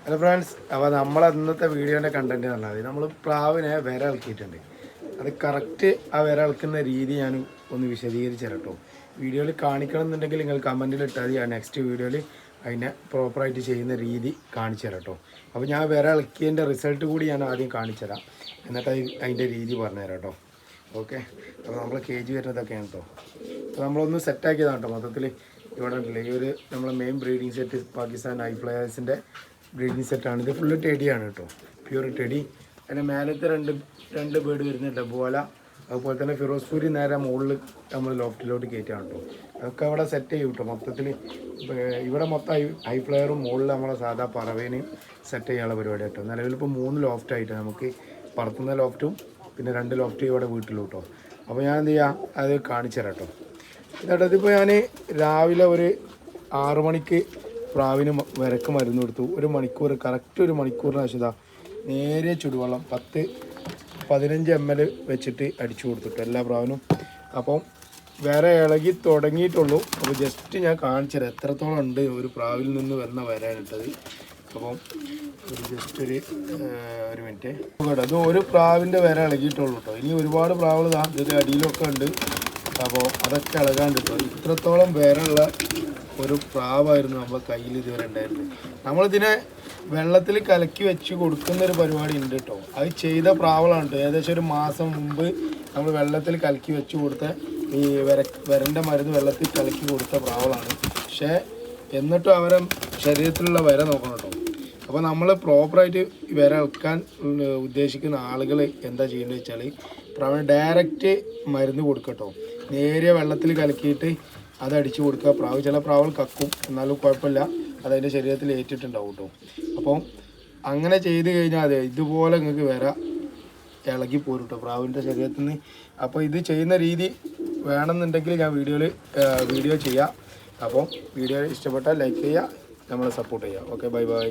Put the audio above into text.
Hello friends, അപ്പോൾ നമ്മൾ ഇന്നത്തെ വീഡിയോൻ്റെ കണ്ടന്റ് പറഞ്ഞാൽ നമ്മൾ പ്രാവിനെ വിര ഇളക്കിയിട്ടുണ്ട്. അത് കറക്റ്റ് ആ വിര ഇളക്കുന്ന രീതി ഞാൻ ഒന്ന് വിശദീകരിച്ചു തരാം കേട്ടോ. വീഡിയോയിൽ കാണിക്കണം എന്നുണ്ടെങ്കിൽ നിങ്ങൾ കമൻറ്റിൽ ഇട്ടാൽ മതി. നെക്സ്റ്റ് വീഡിയോയിൽ അതിനെ പ്രോപ്പറായിട്ട് ചെയ്യുന്ന രീതി കാണിച്ചു തരാം കേട്ടോ. അപ്പോൾ ഞാൻ വിര ഇളക്കിയതിൻ്റെ റിസൾട്ട് കൂടി ഞാൻ ആദ്യം കാണിച്ചു തരാം, എന്നിട്ട് അതിൻ്റെ രീതി പറഞ്ഞു തരാം കേട്ടോ. ഓക്കെ, അപ്പോൾ നമ്മൾ കേജ് വരുന്നതൊക്കെയാണ് കേട്ടോ. അപ്പോൾ നമ്മളൊന്ന് സെറ്റാക്കിയതാണ് കേട്ടോ. മൊത്തത്തിൽ ഇവിടെ ഉണ്ടല്ലേ ഈ ഒരു നമ്മളെ main breeding set Pakistan high ഫ്ലയേഴ്സിൻ്റെ ബ്രീഡിങ് സെറ്റാണ്. ഇത് ഫുള്ള് ടെഡിയാണ് കേട്ടോ, പ്യൂർ ടെഡി. അതിൻ്റെ മേലത്തെ രണ്ട് ബേർഡ് വരുന്നുണ്ട്, ഡബുവാല. അതുപോലെ തന്നെ ഫിറോസ്പൂരി നേരെ മുകളിൽ നമ്മൾ ലോഫ്റ്റിലോട്ട് കയറ്റിയാണ് കേട്ടോ. അതൊക്കെ അവിടെ സെറ്റ് ചെയ്യും കേട്ടോ. മൊത്തത്തിൽ ഇവിടെ മൊത്തം ഹൈ ഫ്ലയറും മുകളിൽ നമ്മളെ സാധാ പറവേനെയും സെറ്റ് ചെയ്യാനുള്ള പരിപാടി കേട്ടോ. നിലവിലിപ്പോൾ 3 ലോഫ്റ്റായിട്ട് നമുക്ക് പറത്തുന്ന ലോഫ്റ്റും പിന്നെ 2 ലോഫ്റ്റ് ഇവിടെ വീട്ടിലും കേട്ടോ. അപ്പോൾ ഞാൻ എന്ത് ചെയ്യാം, അത് കാണിച്ചു തരാം കേട്ടോ. എന്നിട്ട് ഇതിപ്പോൾ ഞാൻ രാവിലെ ഒരു 6 മണിക്ക് പ്രാവിന് വിരക്ക് മരുന്ന് കൊടുത്തു. 1 മണിക്കൂർ, കറക്റ്റ് 1 മണിക്കൂറിന് ആവശ്യത നേരെ ചുടുവെള്ളം 10-15 ml വെച്ചിട്ട് അടിച്ചു കൊടുത്തിട്ടു എല്ലാ പ്രാവിനും. അപ്പം വിര ഇളകി തുടങ്ങിയിട്ടുള്ളൂ. അപ്പോൾ ജസ്റ്റ് ഞാൻ കാണിച്ചു തരാം എത്രത്തോളം ഉണ്ട് ഒരു പ്രാവിൽ നിന്ന് വരുന്ന വരാൻ ഇട്ടത്. അപ്പം ജസ്റ്റ് ഒരു മിനിറ്റ് കേട്ടോ. അത് ഒരു പ്രാവിൻ്റെ വിര ഇളകിയിട്ടുള്ളൂ കേട്ടോ. ഇനി ഒരുപാട് പ്രാവുകൾ ഇതിൻ്റെ അടിയിലൊക്കെ ഉണ്ട്. അപ്പോൾ അതൊക്കെ ഇളകാണ്ട് കേട്ടോ. ഇത്രത്തോളം വിരയുള്ള ഒരു പ്രാവായിരുന്നു നമ്മളെ കയ്യിൽ ഇതുവരെ ഉണ്ടായിരുന്നത്. നമ്മളിതിനെ വെള്ളത്തിൽ കലക്കി വെച്ച് കൊടുക്കുന്ന ഒരു പരിപാടി ഉണ്ട് കേട്ടോ. അത് ചെയ്ത പ്രാവുകളാണ് കേട്ടോ. ഏകദേശം 1 മാസം മുമ്പ് നമ്മൾ വെള്ളത്തിൽ കലക്കി വെച്ച് കൊടുത്ത ഈ വിരൻ്റെ മരുന്ന് വെള്ളത്തിൽ കലക്കി കൊടുത്ത പ്രാവുകളാണ്. പക്ഷേ എന്നിട്ടും അവരെ ശരീരത്തിലുള്ള വിര നോക്കണം കേട്ടോ. അപ്പോൾ നമ്മൾ പ്രോപ്പറായിട്ട് വിര ഇളക്കാൻ ഉദ്ദേശിക്കുന്ന ആളുകൾ എന്താ ചെയ്യേണ്ടത് വെച്ചാൽ പ്രാവിന് ഡയറക്റ്റ് മരുന്ന് കൊടുക്കട്ടോ. നേരിയ വെള്ളത്തിൽ കലക്കിയിട്ട് അതടിച്ച് കൊടുക്കുക. ചില പ്രാവുകൾ കക്കും, എന്നാലും കുഴപ്പമില്ല, അതതിൻ്റെ ശരീരത്തിൽ ഏറ്റിട്ടുണ്ടാവും കേട്ടോ. അപ്പം അങ്ങനെ ചെയ്ത് കഴിഞ്ഞാൽ അതെ ഇതുപോലെ നിങ്ങൾക്ക് വിര ഇളകി പോരും കേട്ടോ പ്രാവിൻ്റെ ശരീരത്തിൽ നിന്ന്. അപ്പോൾ ഇത് ചെയ്യുന്ന രീതി വേണമെന്നുണ്ടെങ്കിൽ ഞാൻ വീഡിയോ ചെയ്യാം. അപ്പം വീഡിയോ ഇഷ്ടപ്പെട്ടാൽ ലൈക്ക് ചെയ്യുക, നമ്മളെ സപ്പോർട്ട് ചെയ്യുക. Okay, bye bye.